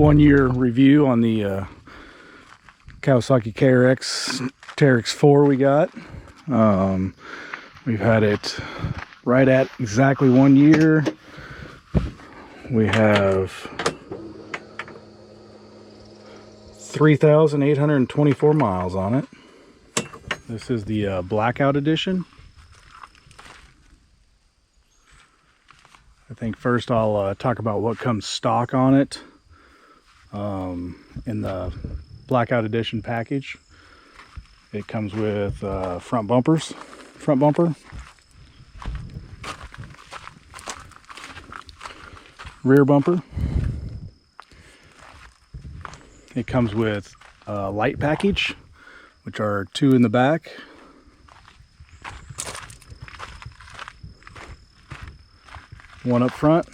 1-year review on the Kawasaki KRX TERYX4 we got. We've had it right at exactly 1 year. We have 3,824 miles on it. This is the Blackout Edition. I think first I'll talk about what comes stock on it in the Blackout Edition package. It comes with front bumper, rear bumper. It comes with a light package, which are 2 in the back. One up front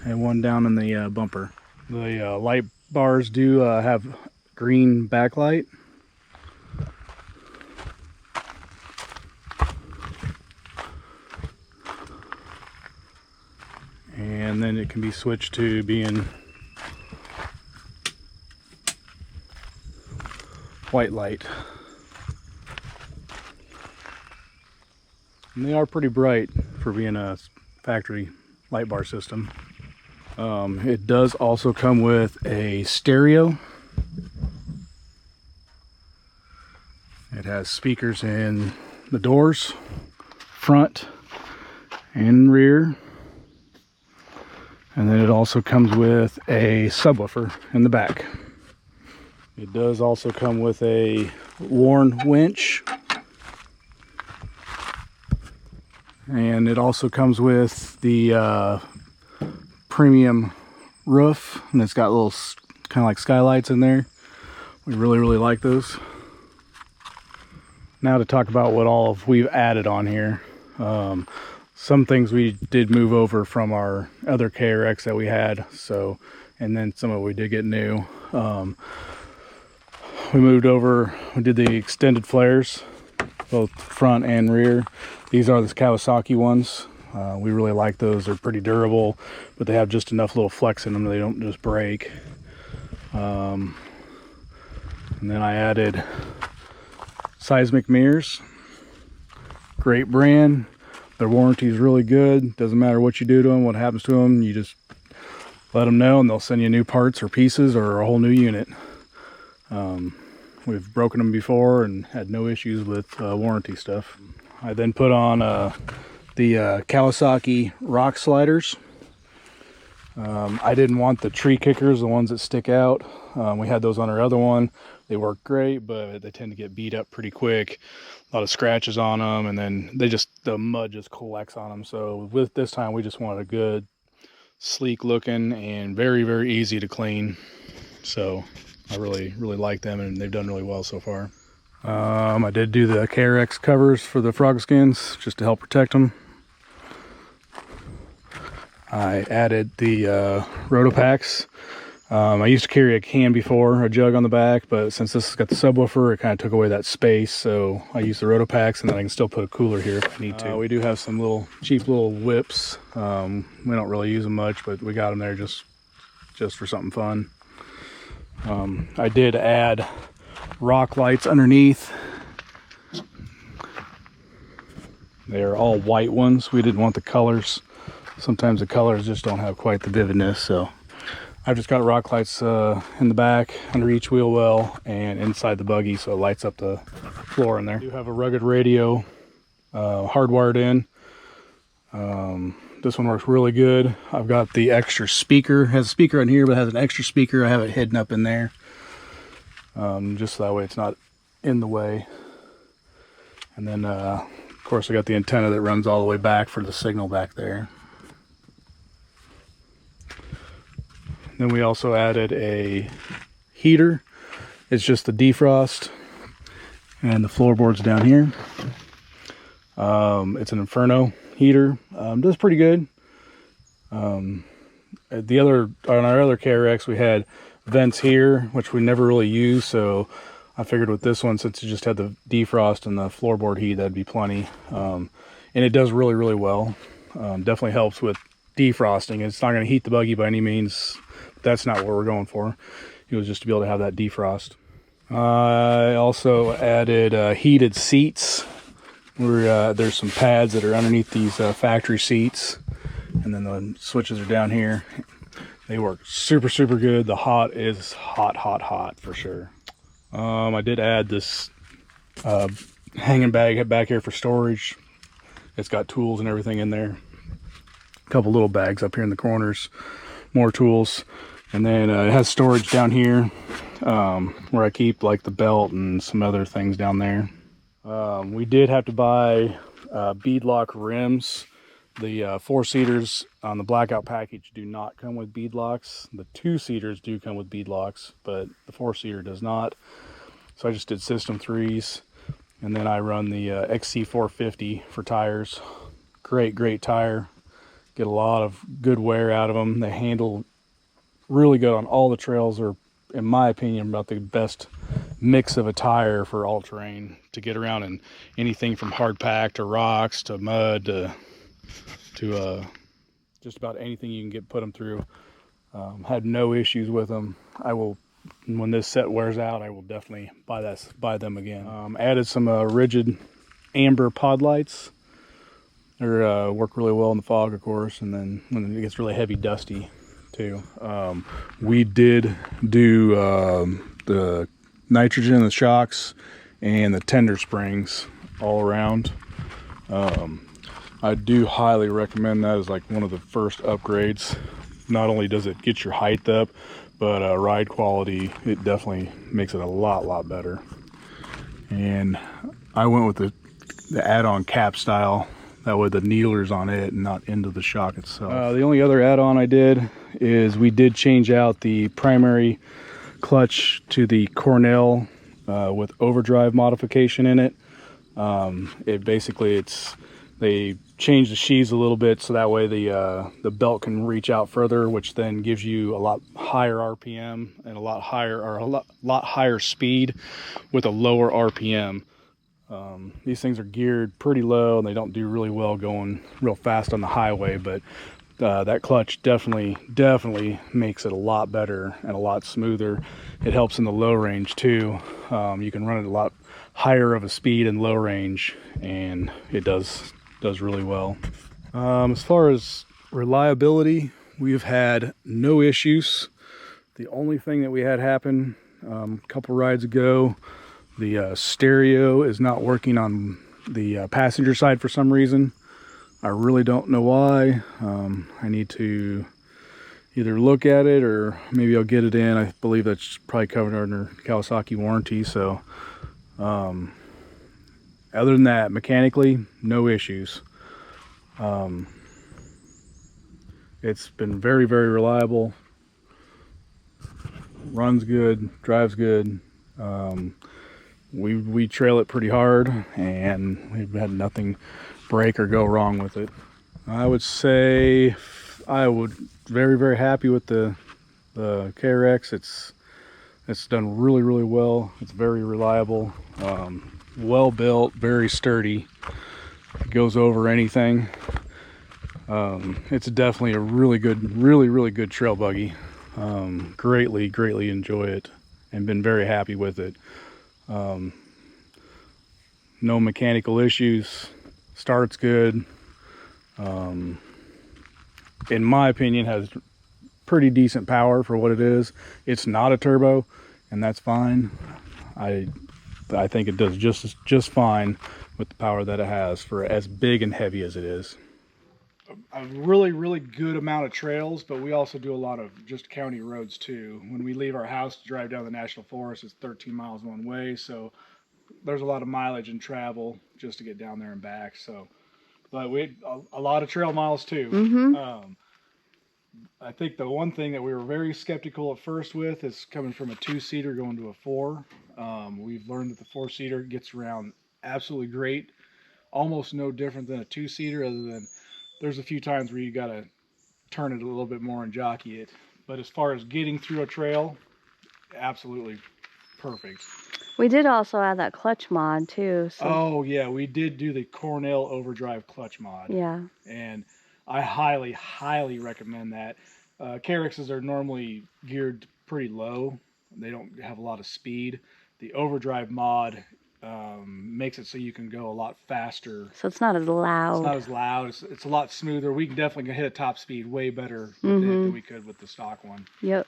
and one down in the bumper. The light bars do have green backlight. And then it can be switched to being white light. And they are pretty bright for being a factory light bar system. It does also come with a stereo. It has speakers in the doors, front and rear. And then it also comes with a subwoofer in the back. It does also come with a Warn winch. And it also comes with the premium roof, and it's got little kind of like skylights in there. We really like those. Now to talk about what all we've added on here. Some things we did move over from our other KRX that we had, so, and then some of it we did get new. We moved over, we did the extended flares, both front and rear. These are the Kawasaki ones. We really like those. They're pretty durable, but they have just enough little flex in them that they don't just break. And then I added seismic mirrors. Great brand. Their warranty is really good. Doesn't matter what you do to them, what happens to them. You just let them know and they'll send you new parts or pieces or a whole new unit. We've broken them before and had no issues with warranty stuff. I then put on the Kawasaki rock sliders. I didn't want the tree kickers, the ones that stick out. We had those on our other one. They work great, but they tend to get beat up pretty quick. A lot of scratches on them, and then the mud just collects on them. So with this time, we just wanted a good, sleek looking and very easy to clean. So I really like them, and they've done really well so far. I did do the KRX covers for the frog skins just to help protect them. I added the Rotopacks. I used to carry a can before, a jug on the back, but since this has got the subwoofer, it kind of took away that space. So I use the Rotopacks, and then I can still put a cooler here if I need to. We do have some cheap little whips. We don't really use them much, but we got them there just for something fun. I did add rock lights underneath. They're all white ones. We didn't want the colors. Sometimes the colors just don't have quite the vividness, so I've just got rock lights in the back, under each wheel well, and inside the buggy, so it lights up the floor in there. I do have a rugged radio hardwired in. This one works really good. I've got the extra speaker. It has a speaker on here, but it has an extra speaker. I have it hidden up in there, just so that way it's not in the way. And then, of course, I got the antenna that runs all the way back for the signal back there. Then we also added a heater. It's just the defrost, and the floorboards down here. It's an Inferno heater. Does pretty good. On our other KRX, we had vents here, which we never really used, so I figured with this one, since it just had the defrost and the floorboard heat, that'd be plenty. And it does really well. Definitely helps with defrosting. It's not going to heat the buggy by any means, that's not what we're going for. It was just to be able to have that defrost. I also added heated seats, where there's some pads that are underneath these factory seats, and then the switches are down here. They work super good. The hot is hot for sure. I did add this hanging bag back here for storage. It's got tools and everything in there. A couple little bags up here in the corners, more tools, and then it has storage down here where I keep like the belt and some other things down there. We did have to buy beadlock rims. The four-seaters on the Blackout package do not come with beadlocks. The two-seaters do come with beadlocks, but the four-seater does not. So I just did System 3s, and then I run the XC450 for tires. Great tire. Get a lot of good wear out of them. They handle really good on all the trails. Are, in my opinion, about the best mix of a tire for all-terrain to get around in anything from hard pack to rocks to mud to just about anything you can put them through. Had no issues with them. I will, when this set wears out, I will definitely buy them again. Added some rigid amber pod lights. They work really well in the fog, of course, and then when it gets really heavy, dusty too. We did do the nitrogen, the shocks, and the tender springs all around. I do highly recommend that as like one of the first upgrades. Not only does it get your height up, but ride quality, it definitely makes it a lot better. And I went with the add-on cap style. That way the needler's on it and not into the shock itself. The only other add-on I did is we did change out the primary clutch to the Cornell with overdrive modification in it. They changed the sheaves a little bit so that way the belt can reach out further, which then gives you a lot higher RPM and a lot higher speed with a lower RPM. These things are geared pretty low and they don't do really well going real fast on the highway, but that clutch definitely makes it a lot better and a lot smoother. It helps in the low range too. You can run it a lot higher of a speed in low range, and it does really well. As far as reliability, we've had no issues. The only thing that we had happen a couple rides ago, the stereo is not working on the passenger side for some reason. I really don't know why. I need to either look at it or maybe I'll get it in. I believe that's probably covered under Kawasaki warranty. So other than that, mechanically, no issues. It's been very reliable. Runs good, drives good. We trail it pretty hard and we've had nothing break or go wrong with it. I would say I would very happy with the KRX. It's done really well. It's very reliable, well built, very sturdy. It goes over anything. It's definitely a really good trail buggy. Greatly enjoy it and been very happy with it. No mechanical issues. Starts good. In my opinion, has pretty decent power for what it is. It's not a turbo, and that's fine. I think it does just fine with the power that it has for as big and heavy as it is. A really good amount of trails, but we also do a lot of just county roads too. When we leave our house to drive down the national forest, it's 13 miles one way, so there's a lot of mileage and travel just to get down there and back. So, but we a lot of trail miles too. I think the one thing that we were very skeptical at first with is coming from a two-seater going to a four. We've learned that the four-seater gets around absolutely great, almost no different than a two-seater, other than there's a few times where you got to turn it a little bit more and jockey it. But as far as getting through a trail, absolutely perfect. We did also add that clutch mod too. So. Oh yeah, we did do the Cornell overdrive clutch mod. Yeah. And I highly recommend that. KRXs are normally geared pretty low. They don't have a lot of speed. The overdrive mod makes it so you can go a lot faster. So it's not as loud. It's not as loud. It's a lot smoother. We can definitely hit a top speed way better with it than we could with the stock one. Yep.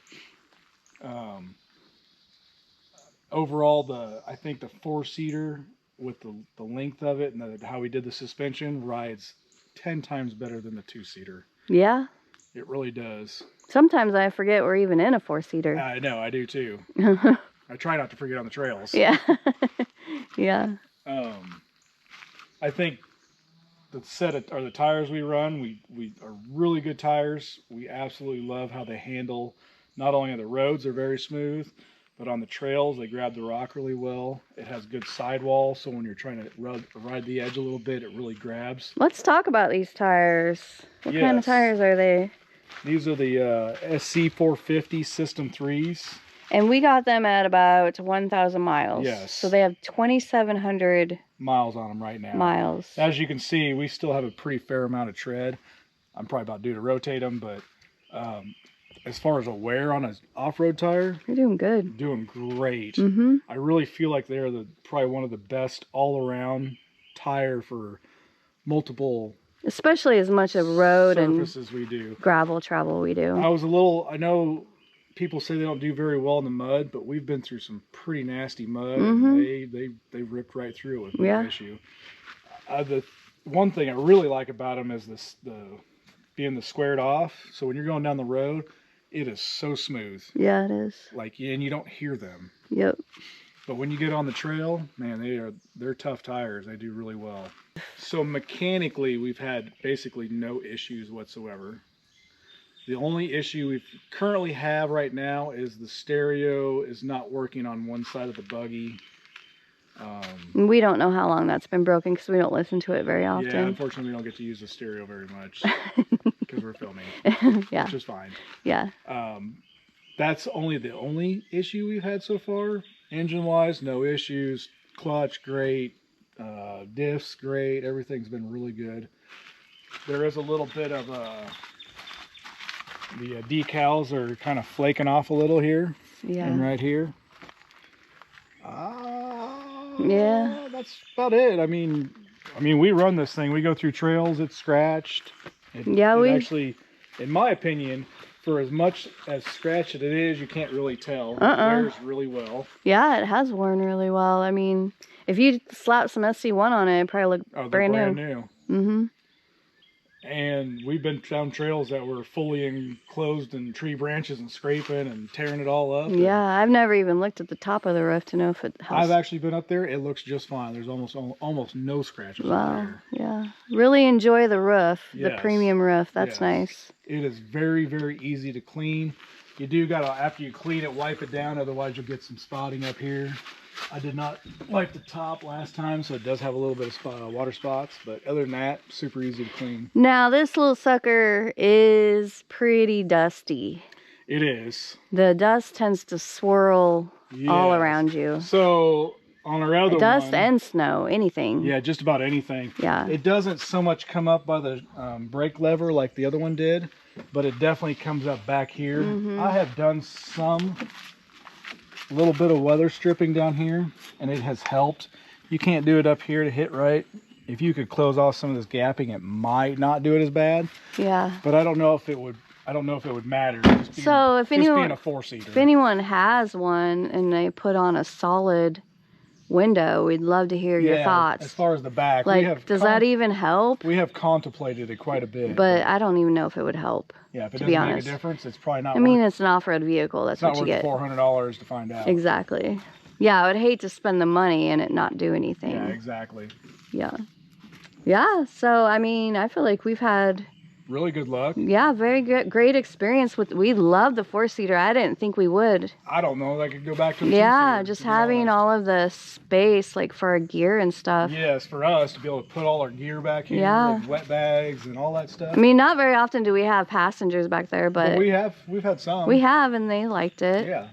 Overall, I think the 4-seater with the length of it and how we did the suspension rides 10 times better than the 2-seater. Yeah. It really does. Sometimes I forget we're even in a 4-seater. I know, I do too. I try not to forget on the trails. Yeah. Yeah. I think the the tires we run, we are really good tires. We absolutely love how they handle. Not only on the roads, they're very smooth, but on the trails, they grab the rock really well. It has good sidewall, so when you're trying to ride the edge a little bit, it really grabs. Let's talk about these tires. What kind of tires are they? These are the SC450 System 3s. And we got them at about 1,000 miles. Yes. So they have 2,700 miles on them right now. Miles. As you can see, we still have a pretty fair amount of tread. I'm probably about due to rotate them, but as far as a wear on an off-road tire, you're doing good. Doing great. Mm-hmm. I really feel like they're probably one of the best all-around tire for multiple, especially as much of road surfaces and we do. Gravel travel we do. I know people say they don't do very well in the mud, but we've been through some pretty nasty mud, and they ripped right through it with no issue. The one thing I really like about them is being the squared off. So when you're going down the road, it is so smooth. Yeah, it is. And you don't hear them. Yep. But when you get on the trail, man, they're tough tires. They do really well. So mechanically, we've had basically no issues whatsoever. The only issue we currently have right now is the stereo is not working on one side of the buggy. We don't know how long that's been broken because we don't listen to it very often. Yeah, unfortunately, we don't get to use the stereo very much because we're filming, which is fine. Yeah. That's the only issue we've had so far. Engine-wise, no issues. Clutch, great. Diffs, great. Everything's been really good. There is a little bit of the decals are kind of flaking off a little here. Yeah. And right here. Yeah. That's about it. I mean, we run this thing. We go through trails. It's scratched. It actually, in my opinion, for as much as scratched it is, you can't really tell. It wears really well. Yeah, it has worn really well. I mean, if you slap some SC1 on it, it'd probably look brand new. Mm-hmm. And we've been down trails that were fully enclosed in tree branches and scraping and tearing it all up. Yeah, I've never even looked at the top of the roof to know if it has... I've actually been up there. It looks just fine. There's almost no scratches. Wow, yeah. Really enjoy the roof, the premium roof. That's nice. It is very, very easy to clean. You do got to, after you clean it, wipe it down. Otherwise, you'll get some spotting up here. I did not wipe the top last time, so it does have a little bit of water spots. But other than that, super easy to clean. Now, this little sucker is pretty dusty. It is. The dust tends to swirl all around you. So on our other dust and snow, anything. Yeah, just about anything. Yeah. It doesn't so much come up by the brake lever like the other one did, but it definitely comes up back here. I have done some little bit of weather stripping down here, and it has helped. You can't do it up here to hit right. If you could close off some of this gapping, it might not do it as bad. Yeah. But I don't know if it would. I don't know if it would matter. So if anyone, being a 4-seater. If anyone has one and they put on a solid window, we'd love to hear your thoughts. As far as the back, like, does that even help? We have contemplated it quite a bit, but I don't even know if it would help. Yeah, if it doesn't make a difference, it's probably not. I mean, it's an off-road vehicle. That's what you get. It's not worth $400 to find out. Exactly. Yeah, I would hate to spend the money and it not do anything. Yeah, exactly. Yeah. Yeah. So I mean, I feel like we've had really good luck. Yeah, very good, great experience with. We love the 4-seater. I didn't think we would. I don't know. I could go back to the 2-seater. Yeah, just having all of the space, like for our gear and stuff. Yes, for us to be able to put all our gear back here, like wet bags and all that stuff. I mean, not very often do we have passengers back there, but we've had some. We have, and they liked it. Yeah.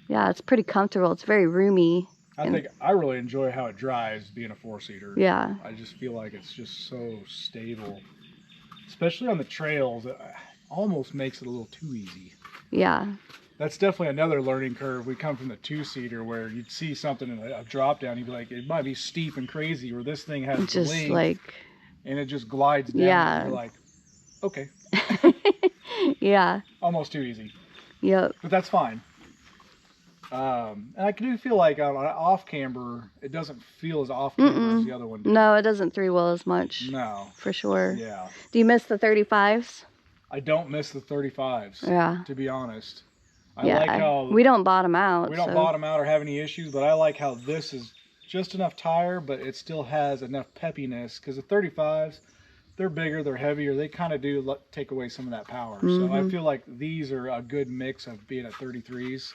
Yeah, it's pretty comfortable. It's very roomy. I really enjoy how it drives being a 4-seater. Yeah. I just feel like it's just so stable. Especially on the trails. almost makes it a little too easy. Yeah. That's definitely another learning curve. We come from the two-seater where you'd see something in a drop down, you'd be like, it might be steep and crazy, or this thing has Just the length, like, and it just glides down. yeah. And you're like, okay. Yeah. Almost too easy. Yep. But that's fine. And I do feel like on an off camber, it doesn't feel as off camber as the other one did. No, it doesn't three-wheel as much. No. For sure. Yeah. Do you miss the 35s? I don't miss the 35s. Yeah. To be honest. I yeah, like how we don't bottom out. We don't bottom out or have any issues, but I like how this is just enough tire, but it still has enough peppiness, because the 35s, they're bigger, they're heavier, they kind of do take away some of that power. So I feel like these are a good mix of being at 33s.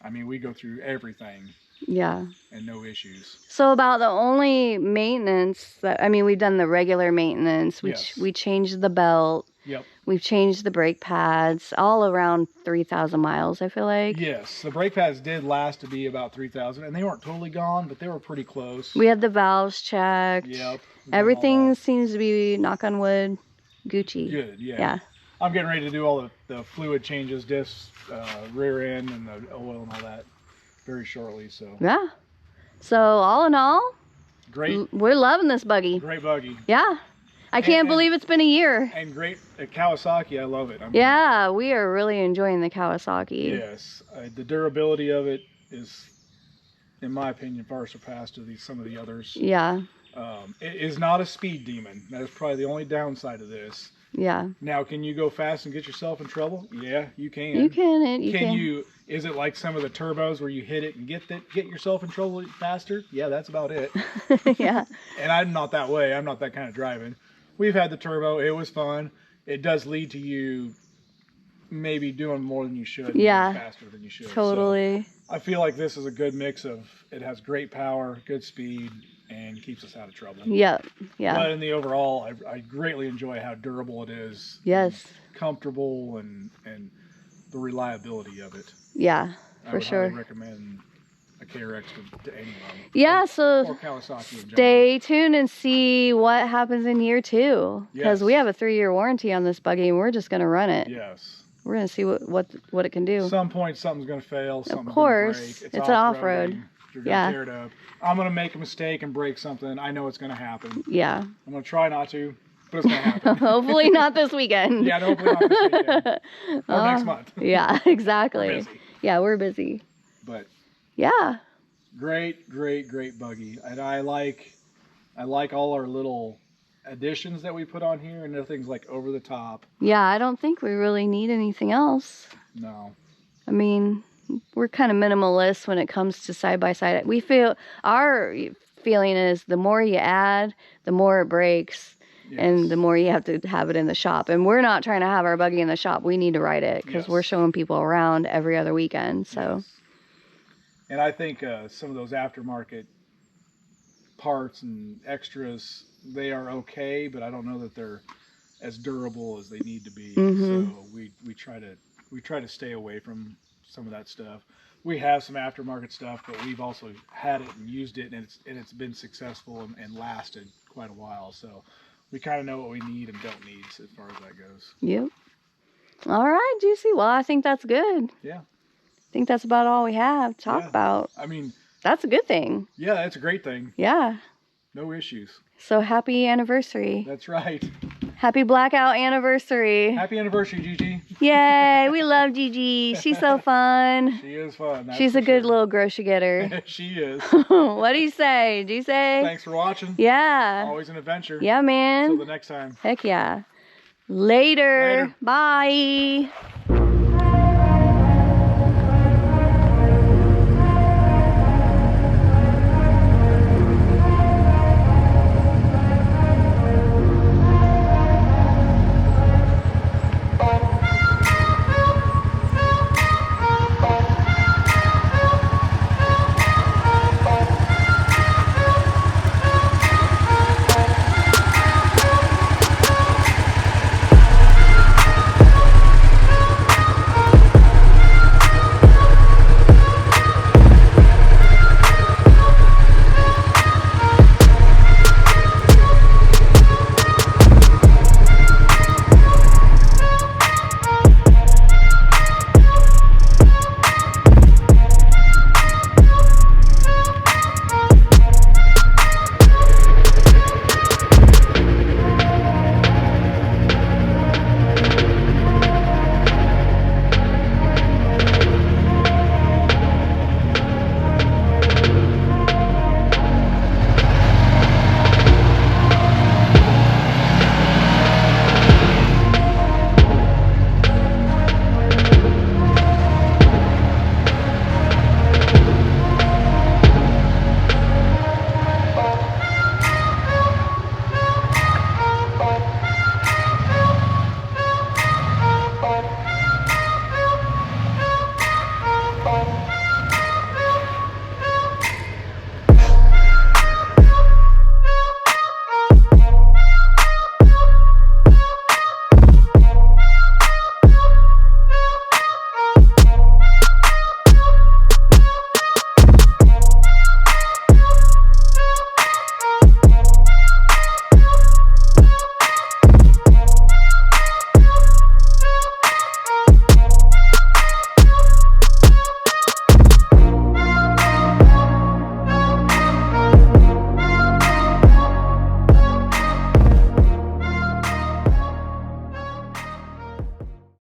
I mean, we go through everything. Yeah. And no issues. So about the only maintenance that, I mean, we've done the regular maintenance. Yes. We changed the belt. Yep. We've changed the brake pads, all around 3,000 miles, I feel like. Yes, the brake pads did last to be about 3,000, and they weren't totally gone, but they were pretty close. We had the valves checked. Yep. Everything seems to be, knock on wood, Gucci. Good, yeah. Yeah. I'm getting ready to do all the fluid changes, diffs, rear end, and the oil and all that very shortly. So yeah. So all in all, great. We're loving this buggy. Great buggy. Yeah. I can't believe it's been a year. And great at Kawasaki. I love it. Yeah, we are really enjoying the Kawasaki. Yes, the durability of it is, in my opinion, far surpassed to some of the others. Yeah. It is not a speed demon. That is probably the only downside of this. Yeah. Now, can you go fast and get yourself in trouble? Yeah, you can. You can. Can you? Is it like some of the turbos where you hit it and get yourself in trouble faster? Yeah, that's about it. Yeah. And I'm not that way. I'm not that kind of driving. We've had the turbo. It was fun. It does lead to you maybe doing more than you should. Yeah. Faster than you should. Totally. So I feel like this is a good mix of, it has great power, good speed, and keeps us out of trouble. Yep. Yeah. But in the overall, I greatly enjoy how durable it is. Yes. Comfortable and the reliability of it. Yeah, for sure. I would recommend a KRX to anyone. Yeah, so or Kawasaki in general. stay tuned and see what happens in year 2. Because we have a 3-year warranty on this buggy and we're just going to run it. Yes. We're going to see what it can do. At some point, something's going to fail. Of course. It's an off-road. You're going to tear it up. I'm going to make a mistake and break something. I know it's going to happen. Yeah. I'm going to try not to, but it's going to happen. Hopefully not this weekend. Yeah, hopefully not this weekend. Or next month. Yeah, exactly. We're busy. Yeah, we're busy. But yeah. Great buggy. And I like all our little additions that we put on here, and nothing's like over the top. Yeah, I don't think we really need anything else. No. I mean, we're kind of minimalist when it comes to side-by-side. We feel, our feeling is the more you add, the more it breaks. Yes. And the more you have to have it in the shop. And we're not trying to have our buggy in the shop. We need to ride it because we're showing people around every other weekend. So. Yes. And I think some of those aftermarket parts and extras, they are okay, but I don't know that they're as durable as they need to be. So we try to stay away from some of that stuff. We have some aftermarket stuff, but we've also had it and used it, and it's been successful and lasted quite a while. So we kind of know what we need and don't need as far as that goes. Yep. All right, Juicy. Well, I think that's good. Yeah. I think that's about all we have to talk about. I mean, that's a good thing. Yeah, that's a great thing. Yeah. No issues. So happy anniversary. That's right. Happy Blackout anniversary. Happy anniversary, Gigi. Yay, we love Gigi. She's so fun. She is fun. She's a good little grocery getter. She is. What do you say? Do you say? Thanks for watching. Yeah. Always an adventure. Yeah, man. Until the next time. Heck yeah. Later. Bye.